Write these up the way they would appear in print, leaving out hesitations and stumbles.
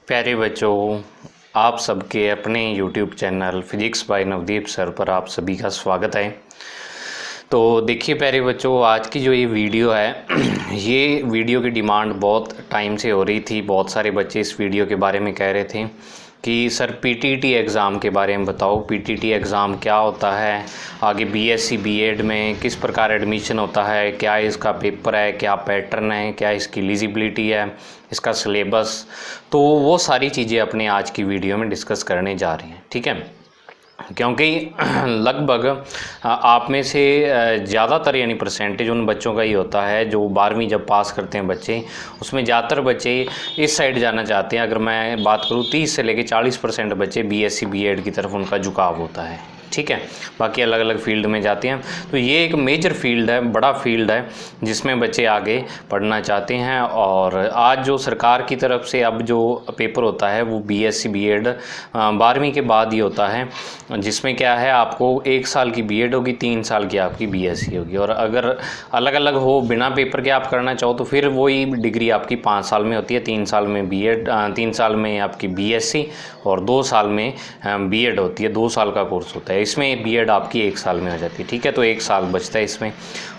प्यारे बच्चों, आप सबके अपने YouTube channel physics bye Navdeep sir पर आप सभी का स्वागत है। तो देखिए प्यारे बच्चों, आज की जो ये वीडियो है ये वीडियो की डिमांड बहुत टाइम से हो रही थी। बहुत सारे बच्चे इस वीडियो के बारे में कह रहे थे कि सर पीटीटी एग्ज़ाम के बारे में बताओ, पीटीटी एग्ज़ाम क्या होता है, आगे बीएससी बीएड में किस प्रकार एडमिशन होता है, क्या इसका पेपर है, क्या पैटर्न है, क्या इसकी एलिजिबिलिटी है, इसका सिलेबस। तो वो सारी चीज़ें अपने आज की वीडियो में डिस्कस करने जा रहे हैं, ठीक है। क्योंकि लगभग आप में से ज़्यादातर यानी परसेंटेज उन बच्चों का ही होता है जो 12वीं जब पास करते हैं बच्चे, उसमें ज़्यादातर बच्चे इस साइड जाना चाहते हैं। अगर मैं बात करूँ 30 से लेकर 40% बच्चे बीएससी बीएड की तरफ उनका झुकाव होता है, ठीक है। बाकी अलग अलग फील्ड में जाते हैं। तो ये एक मेजर फील्ड है, बड़ा फील्ड है जिसमें बच्चे आगे पढ़ना चाहते हैं। और आज जो सरकार की तरफ से अब जो पेपर होता है वो बीएससी बीएड 12वीं के बाद ही होता है, जिसमें क्या है आपको 1 साल की बीएड होगी, 3 साल की आपकी बीएससी होगी। और अगर अलग अलग हो बिना पेपर के आप करना चाहो तो फिर वही डिग्री आपकी 5 साल में होती है। 3 साल में बीएड, 3 साल में आपकी बीएससी और 2 साल में बीएड होती है। 2 साल का कोर्स होता है। इसमें बीएड आपकी 1 साल में हो जाती है, ठीक है। तो 1 साल बचता है इसमें,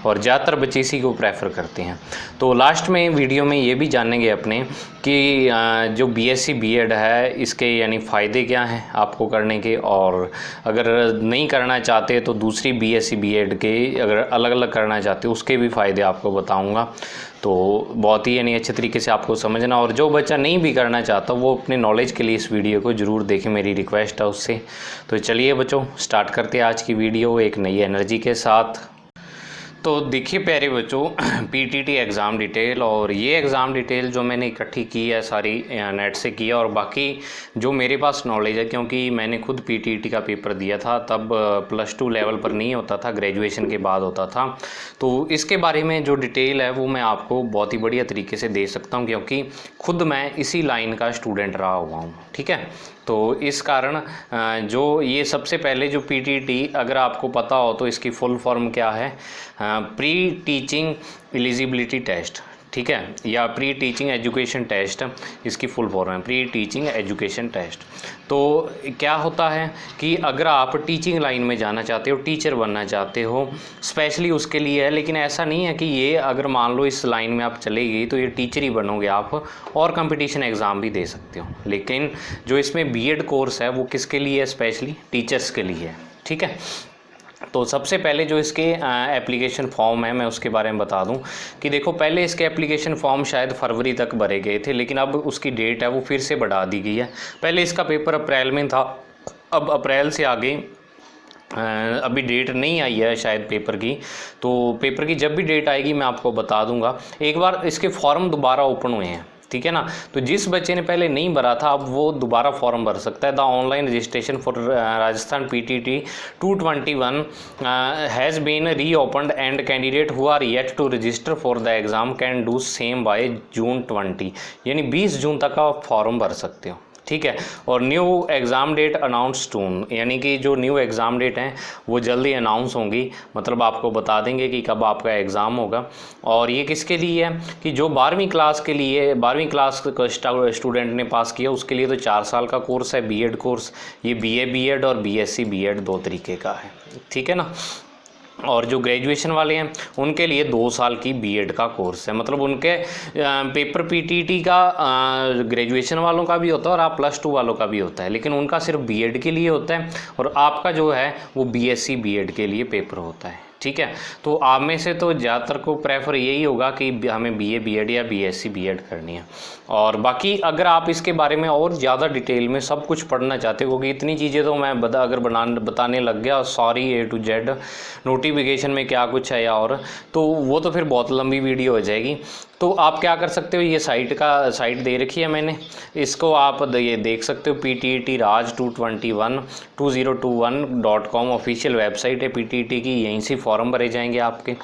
और ज़्यादातर बच्चे इसी को प्रेफर करते हैं। तो लास्ट में वीडियो में ये भी जानेंगे अपने कि जो बीएससी बीएड है इसके यानी फ़ायदे क्या हैं आपको करने के, और अगर नहीं करना चाहते तो दूसरी बीएससी बीएड के अगर अलग अलग करना चाहते हो उसके भी फ़ायदे आपको बताऊंगा। तो बहुत ही यानी अच्छे तरीके से आपको समझना, और जो बच्चा नहीं भी करना चाहता वो अपने नॉलेज के लिए इस वीडियो को ज़रूर देखें, मेरी रिक्वेस्ट है उससे। तो चलिए बच्चों, स्टार्ट करते हैं आज की वीडियो एक नई एनर्जी के साथ। तो देखिए प्यारे बच्चों, पीटीटी एग्ज़ाम डिटेल, और ये एग्ज़ाम डिटेल जो मैंने इकट्ठी की है सारी नेट से की है, और बाकी जो मेरे पास नॉलेज है, क्योंकि मैंने खुद पीटीटी का पेपर दिया था तब +2 लेवल पर नहीं होता था, ग्रेजुएशन के बाद होता था। तो इसके बारे में जो डिटेल है वो मैं आपको बहुत ही बढ़िया तरीके से दे सकता हूँ, क्योंकि खुद मैं इसी लाइन का स्टूडेंट रहा हुआ हूँ, ठीक है। तो इस कारण जो ये सबसे पहले जो पीटीटी अगर आपको पता हो तो इसकी फुल फॉर्म क्या है, प्री टीचिंग एलिजिबिलिटी टेस्ट, ठीक है, या प्री टीचिंग एजुकेशन टेस्ट, इसकी फुल फॉर्म है प्री टीचिंग एजुकेशन टेस्ट। तो क्या होता है कि अगर आप टीचिंग लाइन में जाना चाहते हो, टीचर बनना चाहते हो, स्पेशली उसके लिए है। लेकिन ऐसा नहीं है कि ये अगर मान लो इस लाइन में आप चले गई तो ये टीचर ही बनोगे आप, और कंपटीशन एग्ज़ाम भी दे सकते हो। लेकिन जो इसमें बीएड कोर्स है वो किसके लिए है, स्पेशली टीचर्स के लिए है, ठीक है। तो सबसे पहले जो इसके एप्लीकेशन फॉर्म है मैं उसके बारे में बता दूं कि देखो, पहले इसके एप्लीकेशन फॉर्म शायद फरवरी तक भरे गए थे, लेकिन अब उसकी डेट है वो फिर से बढ़ा दी गई है। पहले इसका पेपर अप्रैल में था, अब अप्रैल से आगे अभी डेट नहीं आई है शायद पेपर की। तो पेपर की जब भी डेट आएगी मैं आपको बता दूंगा। एक बार इसके फॉर्म दोबारा ओपन हुए हैं, ठीक है ना। तो जिस बच्चे ने पहले नहीं भरा था अब वो दोबारा फॉर्म भर सकता है। The online registration for Rajasthan PTT 221 has been reopened and candidate who are yet to register for the exam can do same by June 20, यानी 20 जून तक आप फॉर्म भर सकते हो, ठीक है। और new exam date announce soon, यानी कि जो न्यू एग्ज़ाम डेट हैं वो जल्दी अनाउंस होंगी, मतलब आपको बता देंगे कि कब आपका एग्ज़ाम होगा। और ये किसके लिए है कि जो 12वीं क्लास के लिए, 12वीं क्लास का स्टूडेंट ने पास किया उसके लिए तो 4 साल का कोर्स है बीएड कोर्स। ये बीए बीएड और बीएससी बीएड 2 तरीके का है, ठीक है ना। और जो ग्रेजुएशन वाले हैं उनके लिए 2 साल की बीएड का कोर्स है, मतलब उनके पेपर पीटीटी का ग्रेजुएशन वालों का भी होता है और आप +2 वालों का भी होता है, लेकिन उनका सिर्फ बीएड के लिए होता है, और आपका जो है वो बीएससी बीएड के लिए पेपर होता है, ठीक है। तो आप में से तो ज़्यादातर को प्रेफर यही होगा कि हमें बीए बीएड या बीएससी बीएड करनी है। और बाकी अगर आप इसके बारे में और ज़्यादा डिटेल में सब कुछ पढ़ना चाहते हो, क्योंकि इतनी चीज़ें तो मैं बताने लग गया सारी A to Z, नोटिफिकेशन में क्या कुछ है और, तो वो तो फिर बहुत लंबी वीडियो हो जाएगी। तो आप क्या कर सकते हो, ये साइट दे रखी है मैंने, इसको आप ये देख सकते हो। PTTRAJ221 2021.com ऑफिशियल वेबसाइट है पीटीटी की, यहीं से फॉर्म भरे जाएंगे आपके।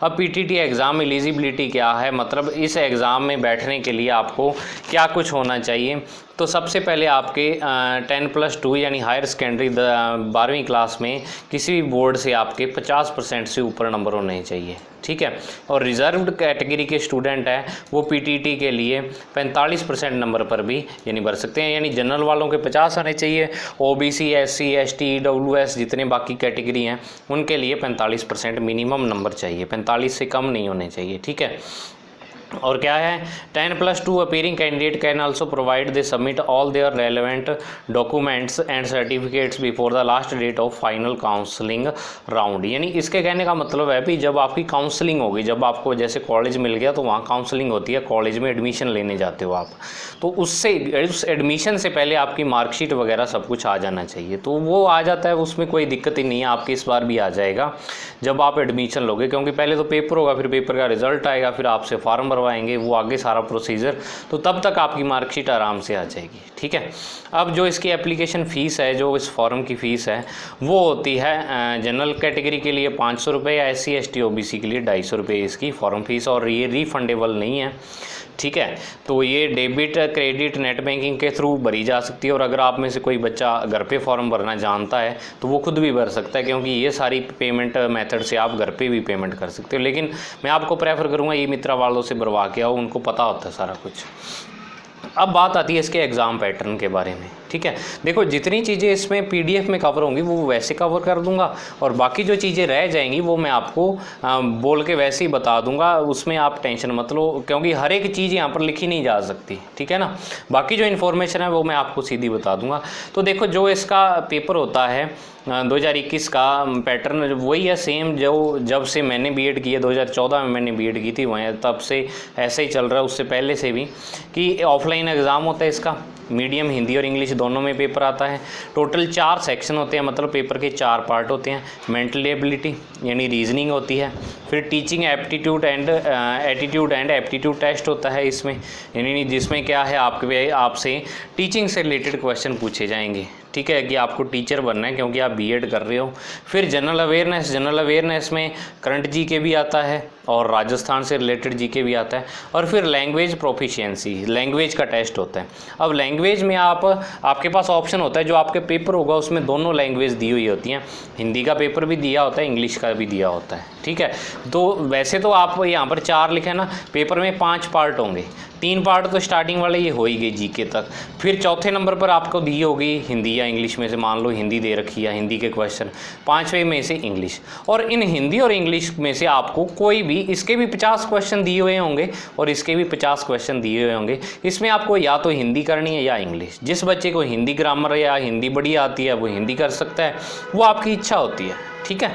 अब पीटीटी एग्ज़ाम एलिजिबिलिटी क्या है, मतलब इस एग्ज़ाम में बैठने के लिए आपको क्या कुछ होना चाहिए। तो सबसे पहले आपके 10+2 यानी हायर सेकेंडरी 12वीं क्लास में किसी भी बोर्ड से आपके 50% से ऊपर नंबर होने चाहिए, ठीक है। और रिजर्व्ड कैटेगरी के स्टूडेंट हैं वो पीटीटी के लिए 45% नंबर पर भी यानी भर सकते हैं, यानी जनरल वालों के 50 आने चाहिए, ओबीसी, एससी, एसटी, ईडब्ल्यूएस जितने बाकी कैटेगरी हैं उनके लिए 45% मिनिमम नंबर चाहिए, 45 से कम नहीं होने चाहिए, ठीक है। और क्या है, 10+2 appearing candidate can also provide they submit all their relevant documents and certificates before the last date of final counselling round. यानी इसके कहने का मतलब है भी जब आपकी काउंसलिंग होगी, जब आपको जैसे कॉलेज मिल गया तो वहाँ काउंसलिंग होती है, कॉलेज में एडमिशन लेने जाते हो आप, तो उस एडमिशन से पहले आपकी मार्कशीट वगैरह सब कुछ आ जाना चाहिए। तो वो आ जाता है, उसमें कोई दिक्कत ही नहीं है, आपकी इस बार भी आ जाएगा जब आप एडमिशन लोगे, क्योंकि पहले तो पेपर होगा, फिर पेपर का रिजल्ट आएगा, फिर आपसे फॉर्म भरवाएंगे, वो आगे सारा प्रोसीजर, तो तब तक आपकी मार्कशीट आराम से आ जाएगी, ठीक है। अब जो इसकी एप्लीकेशन फ़ीस है, जो इस फॉर्म की फ़ीस है वो होती है जनरल कैटेगरी के लिए 500 रुपये, या SC ST OBC के लिए 250 रुपये इसकी फॉर्म फीस, और ये रीफंडेबल नहीं है, ठीक है। तो ये डेबिट क्रेडिट नेट बैंकिंग के थ्रू भरी जा सकती है, और अगर आप में से कोई बच्चा घर पे फॉर्म भरना जानता है तो वो खुद भी भर सकता है, क्योंकि ये सारी पेमेंट मेथड से आप घर पे भी पेमेंट कर सकते हो। लेकिन मैं आपको प्रेफर करूँगा ये मित्रा वालों से भरवा के आओ, उनको पता होता है सारा कुछ। अब बात आती है इसके एग्ज़ाम पैटर्न के बारे में, ठीक है। देखो जितनी चीज़ें इसमें PDF में कवर होंगी वो वैसे कवर कर दूंगा, और बाकी जो चीज़ें रह जाएंगी वो मैं आपको बोल के वैसे ही बता दूंगा, उसमें आप टेंशन मत लो, क्योंकि हर एक चीज़ यहाँ पर लिखी नहीं जा सकती, ठीक है ना। बाकी जो इन्फॉर्मेशन है वो मैं आपको सीधी बता दूंगा। तो देखो जो इसका पेपर होता है 2021 का पैटर्न वही है सेम, जो जब से मैंने बीएड की है, 2014 में मैंने बीएड की थी, वहीं तब से ऐसे ही चल रहा है, उससे पहले से भी, कि ऑफलाइन एग्ज़ाम होता है इसका, मीडियम हिंदी और इंग्लिश दोनों में पेपर आता है। टोटल 4 सेक्शन होते हैं, मतलब पेपर के 4 पार्ट होते हैं। मेंटल एबिलिटी यानी रीजनिंग होती है, फिर teaching aptitude and attitude and aptitude test होता है इसमें, यानी जिसमें क्या है आपसे टीचिंग से रिलेटेड क्वेश्चन पूछे जाएंगे, ठीक है, कि आपको टीचर बनना है क्योंकि आप बीएड कर रहे हो। फिर जनरल अवेयरनेस में करंट जीके भी आता है और राजस्थान से रिलेटेड जीके भी आता है, और फिर लैंग्वेज प्रोफिशिएंसी, लैंग्वेज का टेस्ट होता है। अब लैंग्वेज में आपके पास ऑप्शन होता है, जो आपके पेपर होगा उसमें दोनों लैंग्वेज दी हुई होती हैं, हिंदी का पेपर भी दिया होता है, इंग्लिश का भी दिया होता है, ठीक है। तो वैसे तो आप यहाँ पर 4 लिखे ना, पेपर में 5 पार्ट होंगे, 3 पार्ट तो स्टार्टिंग वाले ये हो ही गई जीके तक, फिर चौथे नंबर पर आपको दी होगी हिंदी या इंग्लिश में से, मान लो हिंदी दे रखी है, हिंदी के क्वेश्चन, 5वें में से इंग्लिश, और इन हिंदी और इंग्लिश में से आपको कोई भी, इसके भी 50 क्वेश्चन दिए हुए होंगे और इसके भी 50 क्वेश्चन दिए हुए होंगे, इसमें आपको या तो हिंदी करनी है या इंग्लिश। जिस बच्चे को हिंदी ग्रामर या हिंदी बढ़िया आती है वो हिंदी कर सकता है, वो आपकी इच्छा होती है, ठीक है।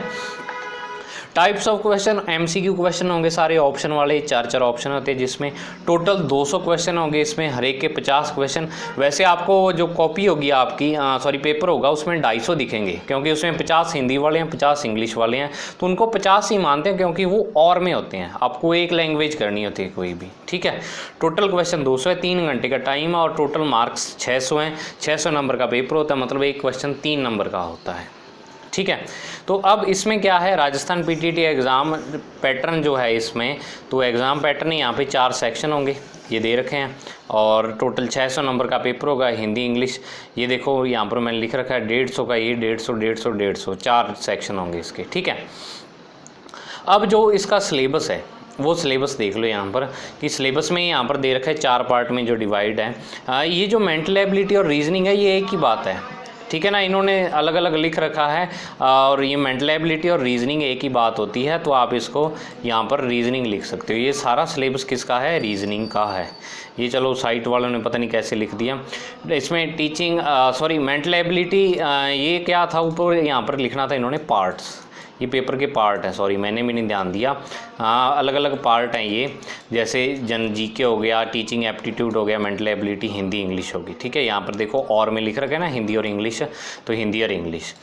Types of question, MCQ question होंगे सारे ऑप्शन वाले, 4 ऑप्शन होते हैं, जिसमें टोटल 200 क्वेश्चन होंगे, इसमें हर एक के 50 क्वेश्चन। वैसे आपको जो कॉपी होगी आपकी पेपर होगा उसमें 250 दिखेंगे, क्योंकि उसमें 50 हिंदी वाले हैं, 50 इंग्लिश वाले हैं, तो उनको 50 ही मानते हैं, क्योंकि वो और में होते हैं, आपको एक लैंग्वेज करनी होती है कोई भी, ठीक है। टोटल क्वेश्चन 200 है, 3 घंटे का टाइम है, और टोटल मार्क्स 600 हैं, 600 नंबर का पेपर होता है, मतलब एक क्वेश्चन 3 नंबर का होता है, ठीक है। तो अब इसमें क्या है, राजस्थान पीटीटी एग्ज़ाम पैटर्न जो है इसमें, तो एग्ज़ाम पैटर्न यहाँ पे 4 सेक्शन होंगे, ये दे रखे हैं, और टोटल 600 नंबर का पेपर होगा, हिंदी इंग्लिश। ये देखो यहाँ पर मैंने लिख रखा है 150 का, ये 150 4 सेक्शन होंगे इसके, ठीक है। अब जो इसका सिलेबस है वो सिलेबस देख लो यहाँ पर, कि सिलेबस में यहाँ पर दे रखा है 4 पार्ट में जो डिवाइड है। ये जो मेंटल एबिलिटी और रीजनिंग है ये एक ही बात है, ठीक है ना, इन्होंने अलग अलग लिख रखा है, और ये मेंटल एबिलिटी और रीजनिंग एक ही बात होती है, तो आप इसको यहाँ पर रीजनिंग लिख सकते हो। ये सारा सिलेबस किसका है, रीजनिंग का है। ये चलो साइट वालों ने पता नहीं कैसे लिख दिया, इसमें टीचिंग मेंटल एबिलिटी ये क्या था, ऊपर यहाँ पर लिखना था इन्होंने पार्ट्स, ये पेपर के पार्ट हैं, सॉरी मैंने भी नहीं ध्यान दिया, हाँ अलग अलग पार्ट हैं ये, जैसे जन जीके हो गया, टीचिंग एप्टीट्यूड हो गया, मेंटल एबिलिटी हिंदी इंग्लिश होगी, ठीक है। यहाँ पर देखो और में लिख रखा है ना हिंदी और इंग्लिश, तो हिंदी और इंग्लिश।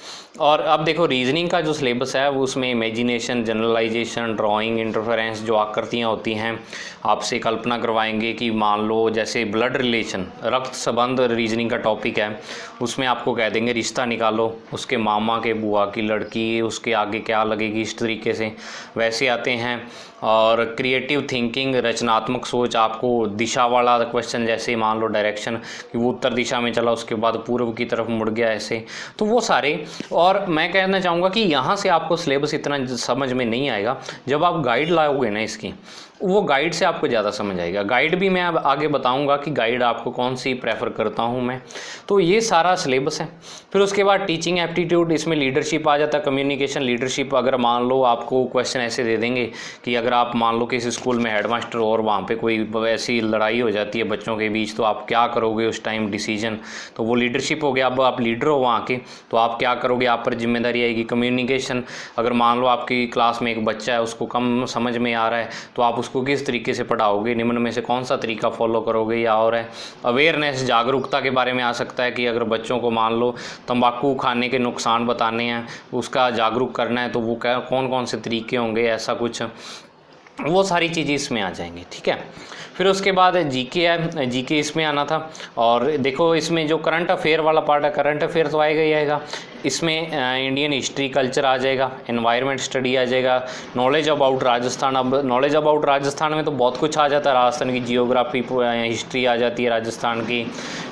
और अब देखो रीजनिंग का जो सिलेबस है वो उसमें इमेजिनेशन, जनरलाइजेशन, ड्राइंग, इंटरफेरेंस, जो आकृतियाँ होती हैं, आपसे कल्पना करवाएंगे कि मान लो जैसे ब्लड रिलेशन, रक्त संबंध रीजनिंग का टॉपिक है, उसमें आपको कह देंगे रिश्ता निकालो, उसके मामा के बुआ की लड़की, उसके आगे क्या लगेगी इस तरीके से वैसे आते हैं। और क्रिएटिव थिंकिंग, रचनात्मक सोच, आपको दिशा वाला क्वेश्चन, जैसे मान लो डायरेक्शन कि वो उत्तर दिशा में चला उसके बाद पूर्व की तरफ मुड़ गया ऐसे, तो वो सारे। और मैं कहना चाहूँगा कि यहाँ से आपको सिलेबस इतना समझ में नहीं आएगा, जब आप गाइड लाओगे ना इसकी, वो गाइड से आपको ज़्यादा समझ आएगा। गाइड भी मैं अब आगे बताऊंगा कि गाइड आपको कौन सी प्रेफर करता हूं मैं। तो ये सारा सिलेबस है। फिर उसके बाद टीचिंग एप्टीट्यूड, इसमें लीडरशिप आ जाता है, कम्युनिकेशन, लीडरशिप। अगर मान लो आपको क्वेश्चन ऐसे दे देंगे कि अगर आप मान लो किसी स्कूल में हेडमास्टर और वहाँ पे कोई ऐसी लड़ाई हो जाती है बच्चों के बीच, तो आप क्या करोगे उस टाइम डिसीजन, तो वो लीडरशिप हो गया। अब आप लीडर हो वहाँ के, तो आप क्या करोगे, आप पर जिम्मेदारी आएगी। कम्युनिकेशन, अगर मान लो आपकी क्लास में एक बच्चा है, उसको कम समझ में आ रहा है, तो आप उसको किस तरीके से पढ़ाओगे, निम्न में से कौन सा तरीका फॉलो करोगे। या और है अवेयरनेस, जागरूकता के बारे में आ सकता है कि अगर बच्चों को मान लो तंबाकू खाने के नुकसान बताने हैं, उसका जागरूक करना है, तो वो क्या कौन कौन से तरीके होंगे, ऐसा कुछ, वो सारी चीज़ें इसमें आ जाएंगी। ठीक है। फिर उसके बाद जीके है, जीके इसमें आना था। और देखो इसमें जो करंट अफेयर वाला पार्ट है, करंट अफेयर तो आएगा ही आएगा। इसमें इंडियन हिस्ट्री कल्चर आ जाएगा, एनवायरनमेंट स्टडी आ जाएगा, नॉलेज अबाउट राजस्थान। अब नॉलेज अबाउट राजस्थान में तो बहुत कुछ आ जाता है, राजस्थान की जियोग्राफी, हिस्ट्री आ जाती है राजस्थान की।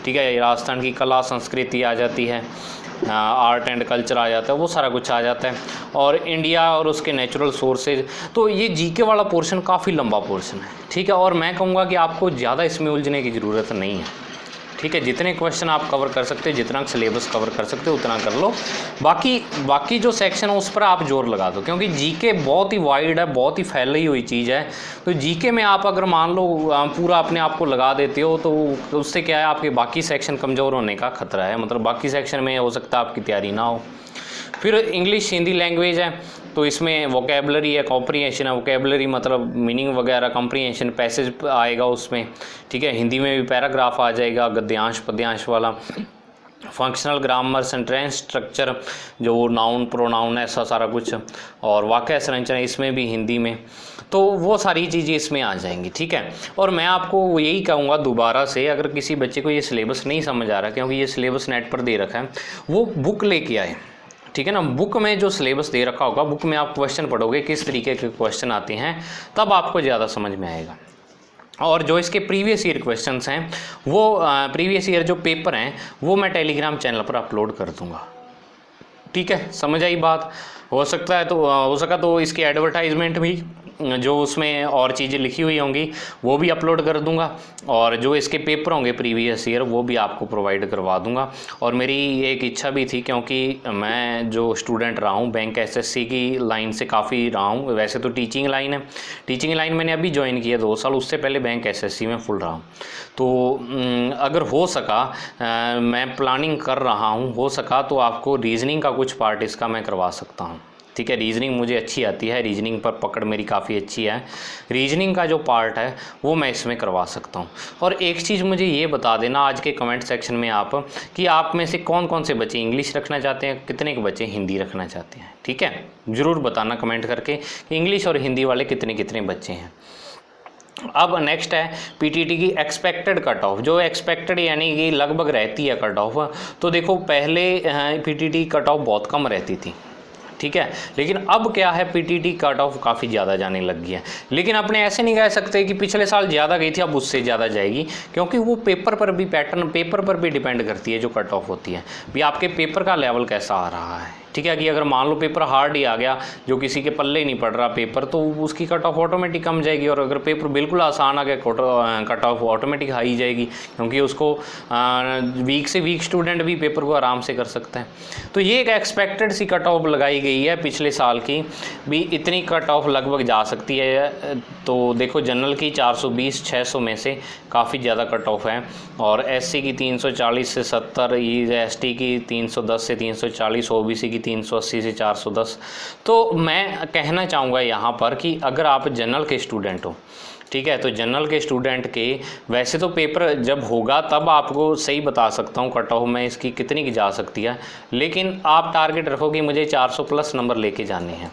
ठीक है, राजस्थान की कला संस्कृति आ जाती है, आर्ट एंड कल्चर आ जाता है, वो सारा कुछ आ जाता है। और इंडिया और उसके नेचुरल सोर्सेज। तो ये जीके वाला पोर्शन काफ़ी लंबा पोर्शन है। ठीक है, और मैं कहूँगा कि आपको ज़्यादा इसमें उलझने की ज़रूरत नहीं है। ठीक है, जितने क्वेश्चन आप कवर कर सकते हो, जितना सिलेबस कवर कर सकते हो उतना कर लो। बाकी जो सेक्शन है उस पर आप जोर लगा दो, क्योंकि जीके बहुत ही वाइड है, बहुत ही फैली हुई चीज़ है। तो जीके में आप अगर मान लो पूरा अपने आप को लगा देते हो, तो उससे क्या है, आपके बाकी सेक्शन कमज़ोर होने का खतरा है। मतलब बाकी सेक्शन में हो सकता है आपकी तैयारी ना हो। फिर इंग्लिश हिंदी लैंग्वेज है, तो इसमें वोकेबलरी है, कॉम्प्रीहेंशन है। वोकेबलरी मतलब मीनिंग वगैरह, कॉम्प्रीहेंशन, पैसेज आएगा उसमें। ठीक है, हिंदी में भी पैराग्राफ आ जाएगा, गद्यांश पद्यांश वाला। फंक्शनल ग्रामर, सेंटेंस स्ट्रक्चर, जो नाउन प्रोनाउन, ऐसा सारा कुछ। और वाक्य संरचना इसमें भी हिंदी में। तो वो सारी चीज़ें इसमें आ जाएंगी। ठीक है, और मैं आपको यही कहूँगा दोबारा से, अगर किसी बच्चे को ये सिलेबस नहीं समझ आ रहा, क्योंकि ये सिलेबस नेट पर दे रखा है, वो बुक लेके आए। ठीक है ना, बुक में जो सिलेबस दे रखा होगा, बुक में आप क्वेश्चन पढ़ोगे, किस तरीके के क्वेश्चन आते हैं, तब आपको ज़्यादा समझ में आएगा। और जो इसके प्रीवियस ईयर क्वेश्चंस हैं, वो प्रीवियस ईयर जो पेपर हैं, वो मैं टेलीग्राम चैनल पर अपलोड कर दूंगा। ठीक है, समझ आई बात। हो सका तो इसकी एडवर्टाइजमेंट भी, जो उसमें और चीज़ें लिखी हुई होंगी, वो भी अपलोड कर दूंगा। और जो इसके पेपर होंगे प्रीवियस ईयर, वो भी आपको प्रोवाइड करवा दूंगा। और मेरी एक इच्छा भी थी, क्योंकि मैं जो स्टूडेंट रहा हूँ, बैंक एसएससी की लाइन से काफ़ी रहा हूँ। वैसे तो टीचिंग लाइन है, टीचिंग लाइन मैंने अभी ज्वाइन किया 2 साल, उससे पहले बैंक एसएससी में फुल रहा हूँ। तो अगर हो सका, मैं प्लानिंग कर रहा हूँ, हो सका तो आपको रीजनिंग का कुछ पार्ट इसका मैं करवा सकता हूँ। ठीक है, रीजनिंग मुझे अच्छी आती है, रीजनिंग पर पकड़ मेरी काफ़ी अच्छी है। रीजनिंग का जो पार्ट है वो मैं इसमें करवा सकता हूँ। और एक चीज़ मुझे ये बता देना आज के कमेंट सेक्शन में आप, कि आप में से कौन कौन से बच्चे इंग्लिश रखना चाहते हैं, कितने के बच्चे हिंदी रखना चाहते हैं। ठीक है, ज़रूर बताना कमेंट करके कि इंग्लिश और हिंदी वाले कितने कितने बच्चे हैं। अब नेक्स्ट है पीटीटी की एक्सपेक्टेड कट ऑफ। जो एक्सपेक्टेड यानी कि लगभग रहती है कट ऑफ। तो देखो पहले पीटीटी कट ऑफ बहुत कम रहती थी। ठीक है, लेकिन अब क्या है, पीटीटी कट ऑफ काफ़ी ज़्यादा जाने लग गई है। लेकिन अपने ऐसे नहीं कह सकते कि पिछले साल ज़्यादा गई थी अब उससे ज़्यादा जाएगी, क्योंकि वो पेपर पर भी, पैटर्न पेपर पर भी डिपेंड करती है जो कट ऑफ होती है। भी आपके पेपर का लेवल कैसा आ रहा है। ठीक है, कि अगर मान लो पेपर हार्ड ही आ गया, जो किसी के पल्ले ही नहीं पड़ रहा पेपर, तो उसकी कट ऑफ ऑटोमेटिक कम जाएगी। और अगर पेपर बिल्कुल आसान आ गया, कट ऑफ ऑटोमेटिक हाई जाएगी, क्योंकि उसको वीक से वीक स्टूडेंट भी पेपर को आराम से कर सकता है। तो ये एक एक्सपेक्टेड सी कट ऑफ लगाई गई है पिछले साल की भी, इतनी कट ऑफ लगभग जा सकती है। तो देखो जनरल की 420 600 में से काफ़ी ज़्यादा कट ऑफ है। और एससी की 340 से 70, एसटी की 310 से 340, ओबीसी की 380 से 410। तो मैं कहना चाहूँगा यहाँ पर कि अगर आप जनरल के स्टूडेंट हो, ठीक है, तो जनरल के स्टूडेंट के वैसे तो पेपर जब होगा तब आपको सही बता सकता हूँ कट ऑफ में इसकी कितनी की जा सकती है। लेकिन आप टारगेट रखो कि मुझे 400 प्लस नंबर लेके जाने हैं।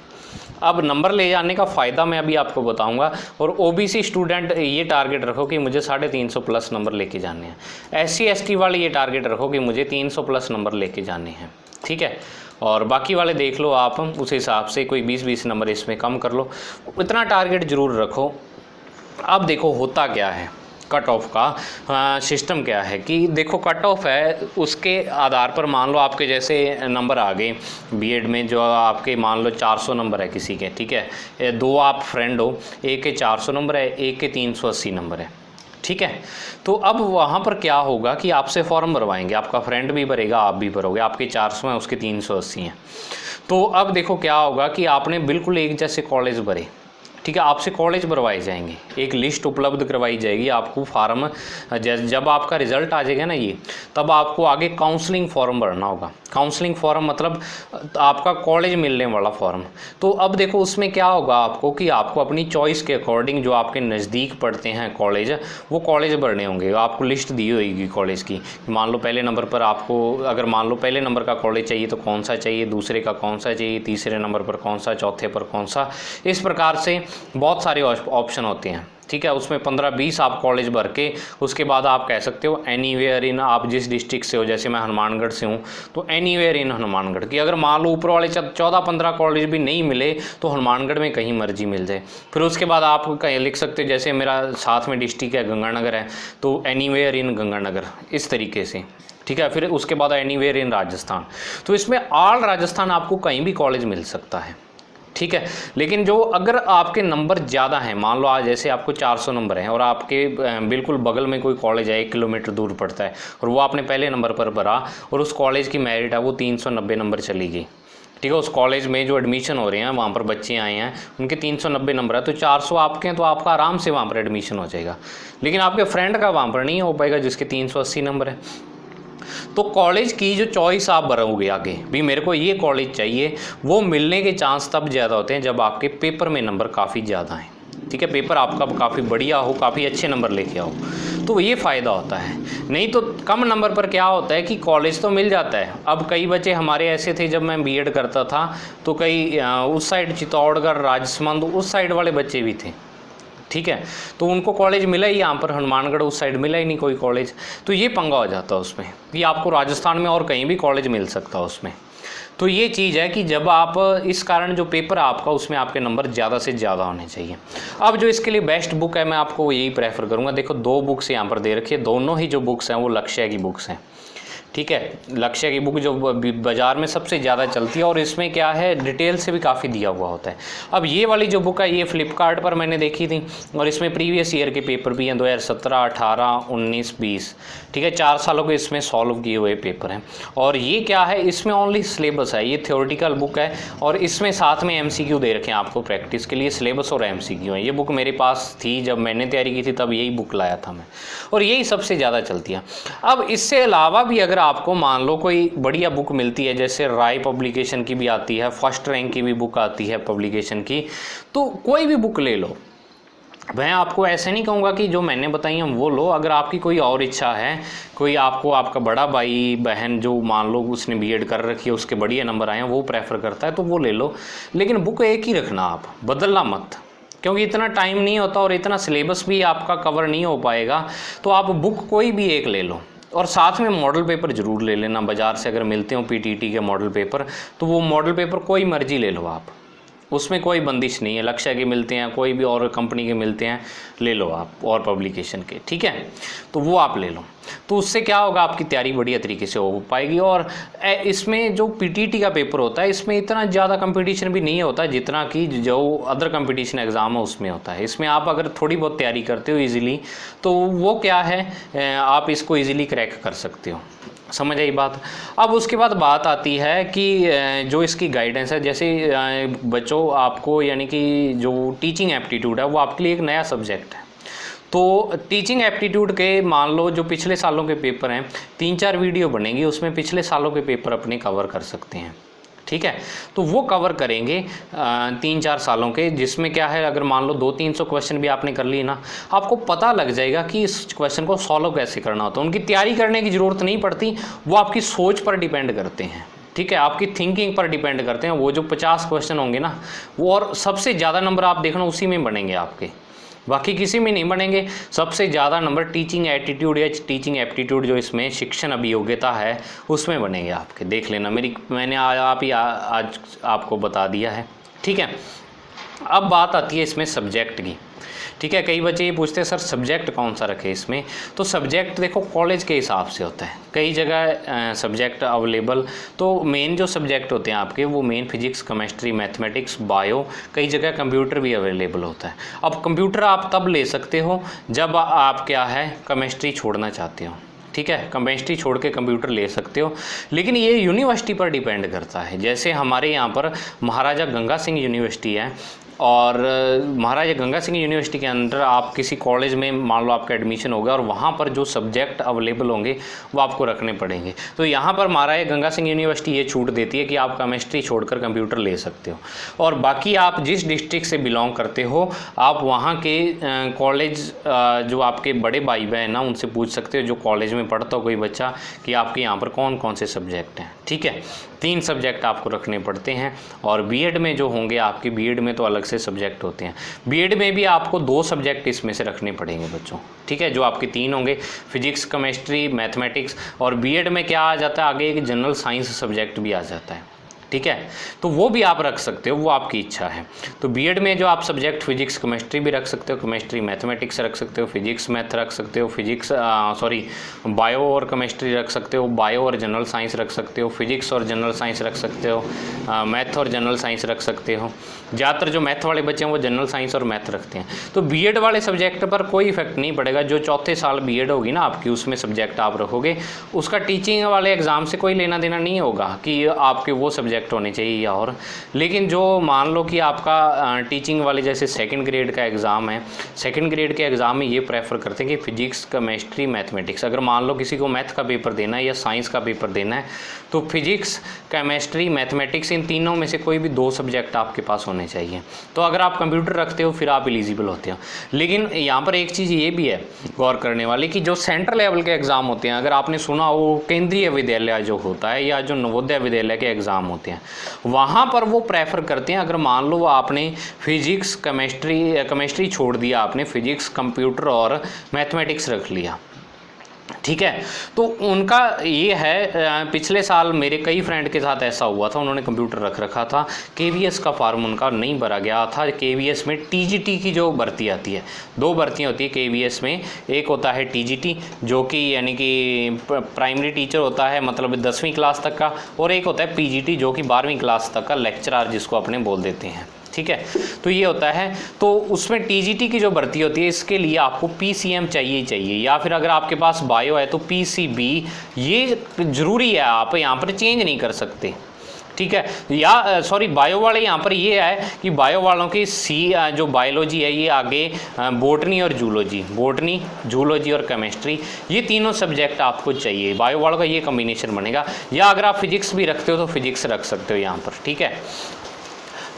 अब नंबर ले जाने का फ़ायदा मैं अभी आपको बताऊंगा। और ओबीसी स्टूडेंट ये टारगेट रखो कि मुझे 350 प्लस नंबर लेके जाने हैं। SC ST वाले ये टारगेट रखो कि मुझे 300 प्लस नंबर लेके जाने हैं, ठीक है। और बाकी वाले देख लो आप उस हिसाब से, कोई 20-20 नंबर इसमें कम कर लो, इतना टारगेट ज़रूर रखो। अब देखो होता क्या है, कट ऑफ का सिस्टम क्या है कि देखो कट ऑफ है, उसके आधार पर मान लो आपके जैसे नंबर आ गए बीएड में, जो आपके मान लो 400 नंबर है किसी के, ठीक है, 2 आप फ्रेंड हो, एक के 400 नंबर है, एक के 380 नंबर है, ठीक है। तो अब वहाँ पर क्या होगा कि आपसे फॉर्म भरवाएंगे, आपका फ्रेंड भी भरेगा, आप भी भरोगे, आपके 400 हैं उसके 380 हैं। तो अब देखो क्या होगा कि आपने बिल्कुल एक जैसे कॉलेज भरे, ठीक है, आपसे कॉलेज भरवाए जाएंगे, एक लिस्ट उपलब्ध करवाई जाएगी आपको, फार्म जब आपका रिजल्ट आ जाएगा ना ये, तब आपको आगे काउंसलिंग फॉर्म भरना होगा। काउंसलिंग फॉर्म मतलब आपका कॉलेज मिलने वाला फॉर्म। तो अब देखो उसमें क्या होगा आपको कि आपको अपनी चॉइस के अकॉर्डिंग जो आपके नज़दीक पड़ते हैं कॉलेज, वो कॉलेज भरने होंगे। आपको लिस्ट दी होगी कॉलेज की, मान लो पहले नंबर पर आपको, अगर मान लो पहले नंबर का कॉलेज चाहिए तो कौन सा चाहिए, दूसरे का कौन सा चाहिए, तीसरे नंबर पर कौन सा, चौथे पर कौन सा, इस प्रकार से बहुत सारे ऑप्शन होते हैं, ठीक है। उसमें 15-20 आप कॉलेज भर के उसके बाद आप कह सकते हो एनीवेयर इन, आप जिस डिस्ट्रिक्ट से हो, जैसे मैं हनुमानगढ़ से हूँ तो एनीवेयर इन हनुमानगढ़ की, अगर मान लो ऊपर वाले 14-15 कॉलेज भी नहीं मिले तो हनुमानगढ़ में कहीं मर्जी मिल जाए। फिर उसके बाद आप कहीं लिख सकते हो, जैसे मेरा साथ में डिस्ट्रिक्ट है गंगानगर है, तो एनीवेयर इन गंगानगर, इस तरीके से, ठीक है। फिर उसके बाद एनीवेयर इन राजस्थान, तो इसमें ऑल राजस्थान आपको कहीं भी कॉलेज मिल सकता है, ठीक है। लेकिन जो अगर आपके नंबर ज़्यादा हैं, मान लो आज जैसे आपको 400 नंबर हैं और आपके बिल्कुल बगल में कोई कॉलेज है 1 किलोमीटर दूर पड़ता है, और वो आपने पहले नंबर पर भरा और उस कॉलेज की मेरिट है वो 390 नंबर चली गई, ठीक है। उस कॉलेज में जो एडमिशन हो रहे हैं वहाँ पर बच्चे आए हैं, उनके 390 नंबर है, तो 400 आपके हैं, तो आपका आराम से वहाँ पर एडमिशन हो जाएगा। लेकिन आपके फ्रेंड का वहाँ पर नहीं हो पाएगा जिसके 380 नंबर है। तो कॉलेज की जो चॉइस आप भरोगे आगे भी, मेरे को ये कॉलेज चाहिए, वो मिलने के चांस तब ज़्यादा होते हैं जब आपके पेपर में नंबर काफ़ी ज़्यादा हैं, ठीक है। पेपर आपका काफ़ी बढ़िया हो, काफ़ी अच्छे नंबर लेके आओ, तो ये फ़ायदा होता है। नहीं तो कम नंबर पर क्या होता है कि कॉलेज तो मिल जाता है। अब कई बच्चे हमारे ऐसे थे जब मैं बीएड करता था, तो कई उस साइड चित्तौड़गढ़, राजसमंद, उस साइड वाले बच्चे भी थे, ठीक है। तो उनको कॉलेज मिला ही यहाँ पर, हनुमानगढ़ उस साइड मिला ही नहीं कोई कॉलेज, तो ये पंगा हो जाता है उसमें कि आपको राजस्थान में और कहीं भी कॉलेज मिल सकता है उसमें। तो ये चीज़ है कि जब आप, इस कारण जो पेपर है आपका, उसमें आपके नंबर ज़्यादा से ज़्यादा होने चाहिए। अब जो इसके लिए बेस्ट बुक है, मैं आपको यही प्रेफर करूँगा। देखो 2 बुक्स यहाँ पर दे रखी है, दोनों ही जो बुक्स हैं वो लक्ष्य की बुक्स हैं, ठीक है। लक्ष्य की बुक जो बाज़ार में सबसे ज़्यादा चलती है, और इसमें क्या है डिटेल से भी काफ़ी दिया हुआ होता है। अब ये वाली जो बुक है ये फ्लिपकार्ट पर मैंने देखी थी, और इसमें प्रीवियस ईयर के पेपर भी हैं, 2017, 18, 19, 20, ठीक है। 4 सालों के इसमें सॉल्व किए हुए पेपर हैं। और ये क्या है, इसमें ओनली सिलेबस है, ये थ्योरेटिकल बुक है, और इसमें साथ में MCQ दे रखे हैं आपको प्रैक्टिस के लिए, सिलेबस और MCQ है। ये बुक मेरे पास थी जब मैंने तैयारी की थी, तब यही बुक लाया था मैं, और यही सबसे ज़्यादा चलती है। अब इससे अलावा भी अगर आपको मान लो कोई बढ़िया बुक मिलती है, जैसे राय पब्लिकेशन की भी आती है, फर्स्ट रैंक की भी बुक आती है पब्लिकेशन की, तो कोई भी बुक ले लो। मैं आपको ऐसे नहीं कहूँगा कि जो मैंने बताई हैं वो लो। अगर आपकी कोई और इच्छा है, कोई आपको, आपका बड़ा भाई बहन जो मान लो उसने बीएड कर रखी है, उसके बढ़िया नंबर आए हैं, वो प्रेफर करता है, तो वो ले लो। लेकिन बुक एक ही रखना, आप बदलना मत, क्योंकि इतना टाइम नहीं होता और इतना सिलेबस भी आपका कवर नहीं हो पाएगा। तो आप बुक कोई भी एक ले लो, और साथ में मॉडल पेपर ज़रूर ले लेना। बाज़ार से अगर मिलते हो PTT के मॉडल पेपर, तो वो मॉडल पेपर कोई मर्जी ले लो आप, उसमें कोई बंदिश नहीं है। लक्ष्य के मिलते हैं, कोई भी और कंपनी के मिलते हैं, ले लो आप, और पब्लिकेशन के, ठीक है। तो वो आप ले लो, तो उससे क्या होगा, आपकी तैयारी बढ़िया तरीके से हो पाएगी। और इसमें जो PTT का पेपर होता है, इसमें इतना ज़्यादा कंपटीशन भी नहीं होता जितना कि जो अदर कंपटीशन एग्ज़ाम है उसमें होता है। इसमें आप अगर थोड़ी बहुत तैयारी करते हो ईज़िली, तो वो क्या है, आप इसको ईज़िली क्रैक कर सकते हो। समझ आई बात। अब उसके बाद बात आती है कि जो इसकी गाइडेंस है, जैसे बच्चों आपको, यानी कि जो टीचिंग एप्टीट्यूड है वो आपके लिए एक नया सब्जेक्ट है। तो टीचिंग एप्टीट्यूड के मान लो जो पिछले सालों के पेपर हैं, 3-4 वीडियो बनेगी, उसमें पिछले सालों के पेपर अपने कवर कर सकते हैं, ठीक है। तो वो कवर करेंगे 3-4 सालों के, जिसमें क्या है, अगर मान लो 200-300 क्वेश्चन भी आपने कर लिए ना, आपको पता लग जाएगा कि इस क्वेश्चन को सॉल्व कैसे करना होता है। उनकी तैयारी करने की ज़रूरत नहीं पड़ती, वो आपकी सोच पर डिपेंड करते हैं, ठीक है, आपकी थिंकिंग पर डिपेंड करते हैं। वो जो 50 क्वेश्चन होंगे ना, वो और सबसे ज़्यादा नंबर आप देखना उसी में बनेंगे आपके, बाकी किसी में नहीं बनेंगे। सबसे ज़्यादा नंबर टीचिंग एटीट्यूड या टीचिंग एप्टीट्यूड जो इसमें शिक्षण अभियोग्यता है उसमें बनेंगे आपके। देख लेना, मैंने आज आपको बता दिया है। ठीक है, अब बात आती है इसमें सब्जेक्ट की। ठीक है, कई बच्चे ये पूछते हैं सर सब्जेक्ट कौन सा रखे इसमें। तो सब्जेक्ट देखो कॉलेज के हिसाब से होता है, कई जगह सब्जेक्ट अवेलेबल। तो मेन जो सब्जेक्ट होते हैं आपके वो main physics, chemistry, mathematics, bio, कई जगह कंप्यूटर भी अवेलेबल होता है। अब कंप्यूटर आप तब ले सकते हो जब आप क्या है केमिस्ट्री छोड़ना चाहते हो। ठीक है, केमिस्ट्री छोड़ के कंप्यूटर ले सकते हो, लेकिन ये यूनिवर्सिटी पर डिपेंड करता है। जैसे हमारे यहाँ पर महाराजा गंगा सिंह यूनिवर्सिटी है, और महाराजा गंगा सिंह यूनिवर्सिटी के अंदर आप किसी कॉलेज में मान लो आपका एडमिशन हो गया, और वहाँ पर जो सब्जेक्ट अवेलेबल होंगे वो आपको रखने पड़ेंगे। तो यहाँ पर महाराजा गंगा सिंह यूनिवर्सिटी ये छूट देती है कि आप केमिस्ट्री छोड़कर कंप्यूटर ले सकते हो, और बाकी आप जिस डिस्ट्रिक्ट से बिलोंग करते हो आप वहाँ के कॉलेज जो आपके बड़े भाई बहन ना उनसे पूछ सकते हो, जो कॉलेज में पढ़ता हो कोई बच्चा, कि आपके यहाँ पर कौन कौन से सब्जेक्ट हैं। ठीक है, 3 सब्जेक्ट आपको रखने पड़ते हैं। और बीएड में जो होंगे आपके, बीएड में तो अलग से सब्जेक्ट होते हैं, बीएड में भी आपको 2 सब्जेक्ट इसमें से रखने पड़ेंगे बच्चों। ठीक है, जो आपके 3 होंगे, फिजिक्स, केमिस्ट्री, मैथमेटिक्स, और बीएड में क्या आ जाता है आगे, एक जनरल साइंस सब्जेक्ट भी आ जाता है। ठीक है, तो वो भी आप रख सकते हो, वो आपकी इच्छा है। तो बीएड में जो आप सब्जेक्ट फिजिक्स केमिस्ट्री भी रख सकते हो, केमिस्ट्री मैथमेटिक्स रख सकते हो, फिजिक्स मैथ रख सकते हो, बायो और केमिस्ट्री रख सकते हो, बायो और जनरल साइंस रख सकते हो, फिजिक्स और जनरल साइंस रख सकते हो, मैथ और जनरल साइंस रख सकते हो। ज़्यादातर जो मैथ वाले बच्चे हैं वो जनरल साइंस और मैथ रखते हैं। तो बीएड वाले सब्जेक्ट पर कोई इफेक्ट नहीं पड़ेगा। जो चौथे साल बीएड होगी ना आपकी, उसमें सब्जेक्ट आप रखोगे, उसका टीचिंग वाले एग्ज़ाम से कोई लेना देना नहीं होगा कि आपके वो सब्जेक्ट होने चाहिए या और। लेकिन जो मान लो कि आपका टीचिंग वाले जैसे 2nd ग्रेड का एग्ज़ाम है, 2nd ग्रेड के एग्ज़ाम में ये प्रेफर करते हैं कि फिजिक्स, केमिस्ट्री, मैथमेटिक्स। अगर मान लो किसी को मैथ का पेपर देना है या साइंस का पेपर देना है, तो फिजिक्स, केमिस्ट्री, मैथमेटिक्स, इन तीनों में से कोई भी 2 सब्जेक्ट आपके पास होने चाहिए। तो अगर आप कंप्यूटर रखते हो फिर आप एलिजिबल होते हो। लेकिन यहाँ पर एक चीज़ ये भी है गौर करने वाली, कि जो सेंट्रल लेवल के एग्ज़ाम होते हैं, अगर आपने सुना हो केंद्रीय विद्यालय जो होता है या जो नवोदय विद्यालय के एग्ज़ाम होते हैं, वहाँ पर वो प्रेफर करते हैं, अगर मान लो आपने फिजिक्स, केमिस्ट्री छोड़ दिया, आपने फिजिक्स, कंप्यूटर और मैथमेटिक्स रख लिया। ठीक है, तो उनका ये है, पिछले साल मेरे कई फ्रेंड के साथ ऐसा हुआ था, उन्होंने कंप्यूटर रख रखा था, केवीएस का फॉर्म उनका नहीं भरा गया था। केवीएस में टीजीटी की जो भर्ती आती है, 2 भर्तियाँ होती है केवीएस में। एक होता है टीजीटी जो कि यानी कि प्राइमरी टीचर होता है, मतलब 10वीं क्लास तक का, और एक होता है पीजीटी जो कि 12वीं क्लास तक का लेक्चरर जिसको अपने बोल देते हैं। ठीक है, तो ये होता है। तो उसमें टीजीटी की जो भर्ती होती है, इसके लिए आपको पीसीएम चाहिए ही चाहिए, या फिर अगर आपके पास बायो है तो पीसीबी, ये ज़रूरी है, आप यहाँ पर चेंज नहीं कर सकते। ठीक है, या सॉरी बायो वाले यहाँ पर ये है कि बायो वालों की जो बायोलॉजी है ये आगे बोटनी और जूलॉजी और केमिस्ट्री, ये तीनों सब्जेक्ट आपको चाहिए। बायो वालों का ये कॉम्बिनेशन बनेगा, या अगर आप फिजिक्स भी रखते हो तो फिजिक्स रख सकते हो यहाँ पर। ठीक है,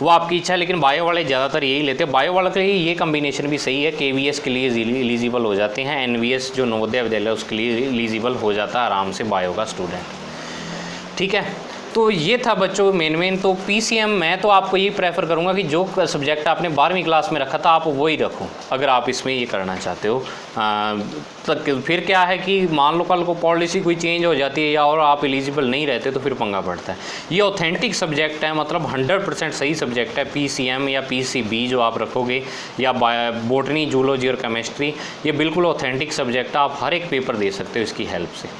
वो आपकी इच्छा है, लेकिन बायो वाले ज़्यादातर यही लेते हैं। बायो वालों के लिए ये कॉम्बिनेशन भी सही है, केवीएस के लिए एलिजिबल हो जाते हैं, एनवीएस जो नवोदय विद्यालय उसके लिए एलिजिबल हो जाता है आराम से बायो का स्टूडेंट। ठीक है, तो ये था बच्चों मेन। तो पीसीएम मैं तो आपको यही प्रेफर करूँगा कि जो सब्जेक्ट आपने 12वीं क्लास में रखा था आप वही रखो, अगर आप इसमें ये करना चाहते हो। तो फिर क्या है कि मान लो कल को पॉलिसी कोई चेंज हो जाती है या और आप एलिजिबल नहीं रहते तो फिर पंगा पड़ता है। ये ऑथेंटिक सब्जेक्ट है, मतलब 100% सही सब्जेक्ट है। पीसीएम या पीसीबी जो आप रखोगे, या बोटनी, जूलॉजी और केमिस्ट्री, ये बिल्कुल ऑथेंटिक सब्जेक्ट है, आप हर एक पेपर दे सकते हो इसकी हेल्प से।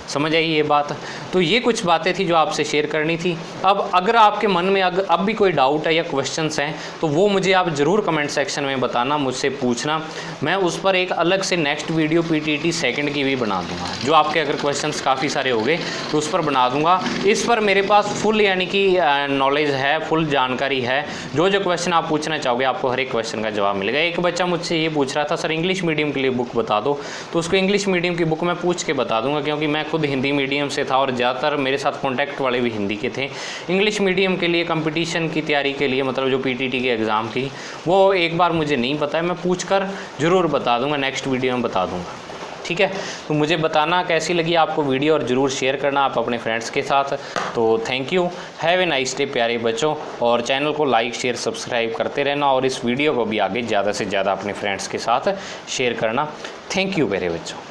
समझ आई ये बात? तो ये कुछ बातें थी जो आपसे शेयर करनी थी। अब अगर आपके मन में अब भी कोई डाउट है या क्वेश्चंस हैं तो वो मुझे आप ज़रूर कमेंट सेक्शन में बताना, मुझसे पूछना। मैं उस पर एक अलग से नेक्स्ट वीडियो पीटीटी 2nd की भी बना दूंगा। जो आपके अगर क्वेश्चंस काफ़ी सारे हो गए तो उस पर बना दूंगा। इस पर मेरे पास फुल यानी कि नॉलेज है, फुल जानकारी है। जो जो क्वेश्चन आप पूछना चाहोगे आपको हर एक क्वेश्चन का जवाब मिलेगा। एक बच्चा मुझसे ये पूछ रहा था सर इंग्लिश मीडियम के लिए बुक बता दो, तो उसको इंग्लिश मीडियम की बुक मैं पूछ के बता दूंगा, क्योंकि मैं खुद हिंदी मीडियम से था और ज़्यादातर मेरे साथ कॉन्टैक्ट वाले भी हिंदी के थे। इंग्लिश मीडियम के लिए कंपटीशन की तैयारी के लिए, मतलब जो पीटीटी के एग्ज़ाम की, वो एक बार मुझे नहीं पता है, मैं पूछकर ज़रूर बता दूंगा, नेक्स्ट वीडियो में बता दूंगा। ठीक है। तो मुझे बताना कैसी लगी आपको वीडियो और ज़रूर शेयर करना आप अपने फ्रेंड्स के साथ। तो thank you, have a nice day प्यारे बच्चों, और चैनल को लाइक शेयर सब्सक्राइब करते रहना और इस वीडियो को भी आगे ज़्यादा से ज़्यादा अपने फ्रेंड्स के साथ शेयर करना। थैंक यू प्यारे बच्चों।